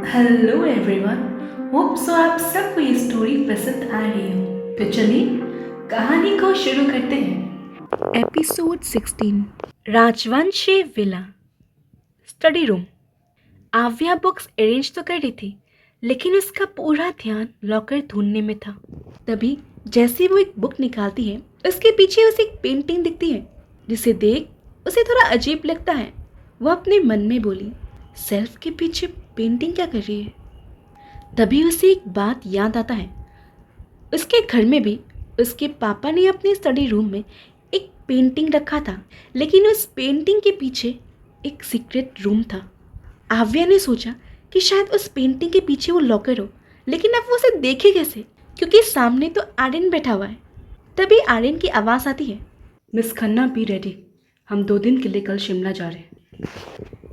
Hello everyone. Hope so आप सबको ये स्टोरी पसंद आ रही हो। तो चलिए कहानी को शुरू करते हैं। Episode 16, Rajvanshi villa. Study room. Aavya books arrange तो कर रही थी, लेकिन उसका पूरा ध्यान लॉकर ढूंढने में था। तभी जैसे वो एक बुक निकालती है, उसके पीछे उसे एक पेंटिंग दिखती है, जिसे देख उसे थोड़ा अजीब लगता है। वो अपने मन में बोली, सेल्फ के पीछे पेंटिंग क्या कर रही है? तभी उसे एक बात याद आता है। उसके घर में भी उसके पापा ने अपने स्टडी रूम में एक पेंटिंग रखा था, लेकिन उस पेंटिंग के पीछे एक सीक्रेट रूम था। आव्या ने सोचा कि शायद उस पेंटिंग के पीछे वो लॉकर हो, लेकिन अब वो उसे देखे कैसे, क्योंकि सामने तो आर्यन बैठा हुआ है। तभी आर्यन की आवाज़ आती है, मिस खन्ना बी रेडी, हम 2 दिन के लिए कल शिमला जा रहे हैं।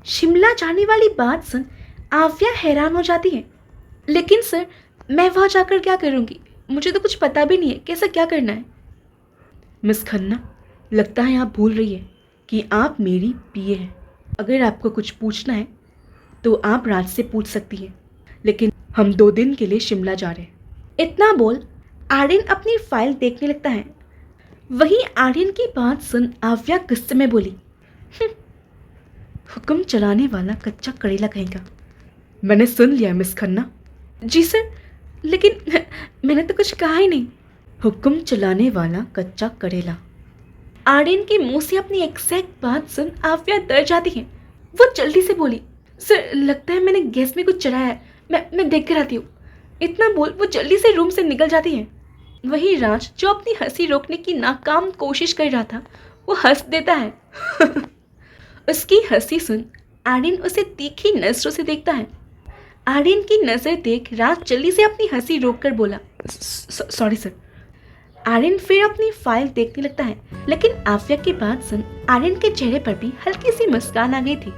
शिमला जाने वाली बात सुन आव्या हैरान हो जाती है। लेकिन सर, मैं वहाँ जाकर क्या करूँगी? मुझे तो कुछ पता भी नहीं है कैसे क्या करना है। मिस खन्ना, लगता है आप भूल रही है कि आप मेरी पीए हैं। अगर आपको कुछ पूछना है तो आप राज से पूछ सकती हैं, लेकिन हम 2 दिन के लिए शिमला जा रहे हैं। इतना बोल आर्यन अपनी फाइल देखने लगता है। वहीं आर्यन की बात सुन आव्या गुस्से में बोली, हुक्म चलाने वाला कच्चा करेला कहेगा। मैंने सुन लिया मिस खन्ना। जी सर, लेकिन मैंने तो कुछ कहा ही नहीं। हुक्म चलाने वाला कच्चा करेला। आर्यन के मुंह से अपनी एग्जैक्ट बात सुन आव्या डर जाती है। वो जल्दी से बोली, सर लगता है मैंने गैस में कुछ चढ़ाया है, मैं देख कर आती हूँ। इतना बोल वो जल्दी से रूम से निकल जाती है। वही राज, जो अपनी हंसी रोकने की नाकाम कोशिश कर रहा था, वो हंस देता है। उसकी हंसी सुन आर्यन उसे तीखी नजरों से देखता है। आर्यन की नज़र देख राज जल्दी से अपनी हंसी रोककर बोला, सॉरी सर। आर्यन फिर अपनी फाइल देखने लगता है, लेकिन आव्या की बात सुन आर्यन के चेहरे पर भी हल्की सी मुस्कान आ गई थी।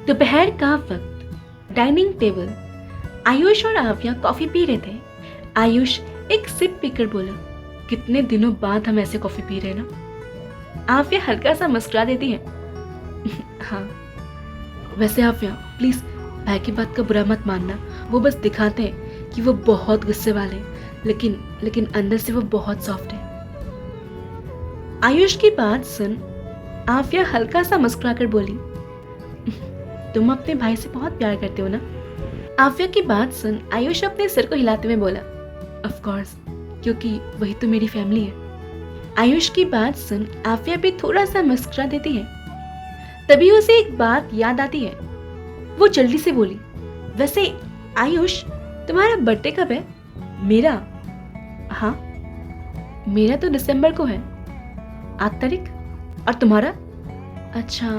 दोपहर का वक्त, डाइनिंग टेबल। आयुष और आव्या कॉफी पी रहे थे। आयुष एक सिप पीकर बोला, कितने दिनों बाद हम ऐसे कॉफी पी रहे हैं ना। आव्या हल्का सा मुस्कुरा देती है। हाँ, वैसे आव्या प्लीज भाई की बात का बुरा मत मानना, वो बस दिखाते हैं कि वो बहुत गुस्से वाले हैं, लेकिन अंदर से वो बहुत सॉफ्ट है। आयुष की बात सुन आव्या हल्का सा मुस्कुरा कर बोली, तुम अपने भाई से बहुत प्यार करते हो ना। आव्या की बात सुन आयुष अपने सिर को हिलाते हुए बोला, ऑफ कोर्स, क्योंकि वही तो मेरी फैमिली है। आयुष की बात सुन आव्या भी थोड़ा सा मुस्कुरा देती है। तभी उसे एक बात याद आती है। वो जल्दी से बोली, वैसे आयुष, तुम्हारा बर्थडे कब है? मेरा? हाँ, मेरा तो दिसंबर को है। 8 तारीख। और तुम्हारा? अच्छा,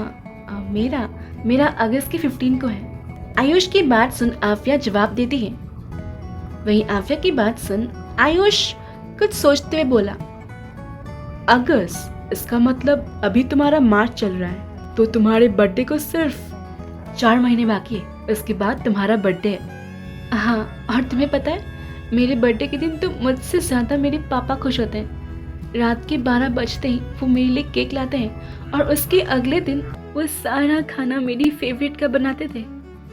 मेरा अगस्त की 15 को है। आयुष की बात सुन आव्या जवाब देती है। वहीं आव्या की बात सुन आयुष कुछ सोचते हुए बोला, अगस्त? इसका मतलब अभी तुम्हारा मार्च चल रहा है, तो तुम्हारे बर्थडे को सिर्फ 4 महीने बाकी है, उसके बाद तुम्हारा बर्थडे है। हाँ, और तुम्हें पता है मेरे बर्थडे के दिन तो मुझसे ज़्यादा मेरे पापा खुश होते हैं। रात के 12 बजते ही वो मेरे लिए केक लाते हैं, और उसके अगले दिन वो सारा खाना मेरी फेवरेट का बनाते थे।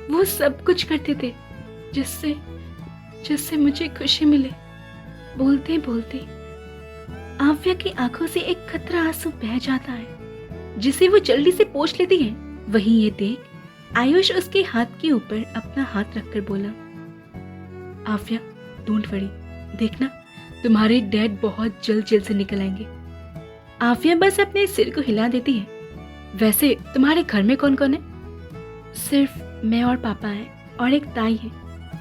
वो सब कुछ करते थे जिससे मुझे खुशी मिले। बोलते बोलते आव्या की आंखों से एक खतरा आंसू बह जाता है, जिसे वो जल्दी से पोंछ लेती है। वहीं ये देख आयुष उसके हाथ के ऊपर अपना हाथ रखकर बोला, आव्या डोंट वरी, देखना तुम्हारे डैड बहुत जल्द जेल से निकल आएंगे। आव्या बस अपने सिर को हिला देती है। वैसे तुम्हारे घर में कौन कौन है? सिर्फ मैं और पापा हैं, और एक ताई है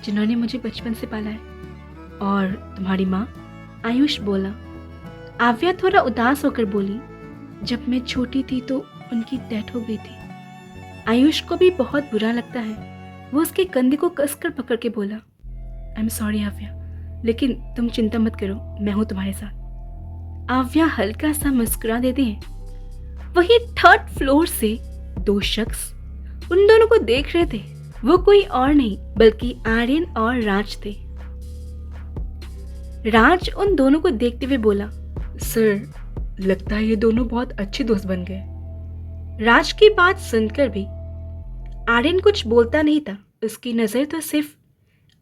जिन्होंने मुझे बचपन से पाला है। और तुम्हारी माँ? आयुष बोला। आव्या थोड़ा उदास होकर बोली, जब मैं छोटी थी तो उनकी डेथ हो गई थी। आयुष को भी बहुत बुरा लगता है। वो उसके कंधे को कसकर पकड़ के बोला, आई एम सॉरी आव्या, लेकिन तुम चिंता मत करो, मैं हूं तुम्हारे साथ। आव्या हल्का सा मुस्कुरा देती है। वही 3rd फ्लोर से 2 शख्स उन दोनों को देख रहे थे। वो कोई और नहीं बल्कि आर्यन और राज थे। राज उन दोनों को देखते हुए बोला, सर लगता है ये दोनों बहुत अच्छे दोस्त बन गए। राज की बात सुनकर भी आर्यन कुछ बोलता नहीं था। उसकी नजर तो सिर्फ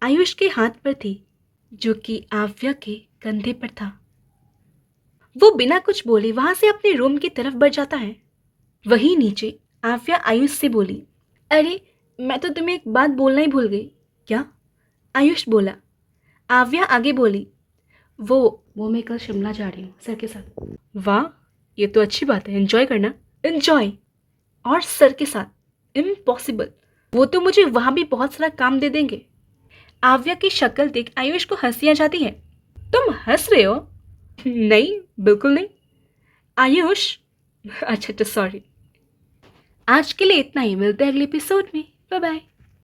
आयुष के हाथ पर थी, जो कि आव्या के कंधे पर था। वो बिना कुछ बोले वहां से अपने रूम की तरफ बढ़ जाता है। वहीं नीचे आव्या आयुष से बोली, अरे मैं तो तुम्हें एक बात बोलना ही भूल गई। क्या? आयुष बोला। आव्या आगे बोली, वो मैं कल शिमला जा रही हूँ सर के साथ। वाह, ये तो अच्छी बात है, एंजॉय करना। एंजॉय? और सर के साथ? इम्पॉसिबल, वो तो मुझे वहां भी बहुत सारा काम दे देंगे। आव्या की शक्ल देख आयुष को हंसी आ जाती है। तुम हंस रहे हो? नहीं, बिल्कुल नहीं। आयुष, अच्छा सॉरी। आज के लिए इतना ही, मिलते हैं अगले एपिसोड में। Bye bye.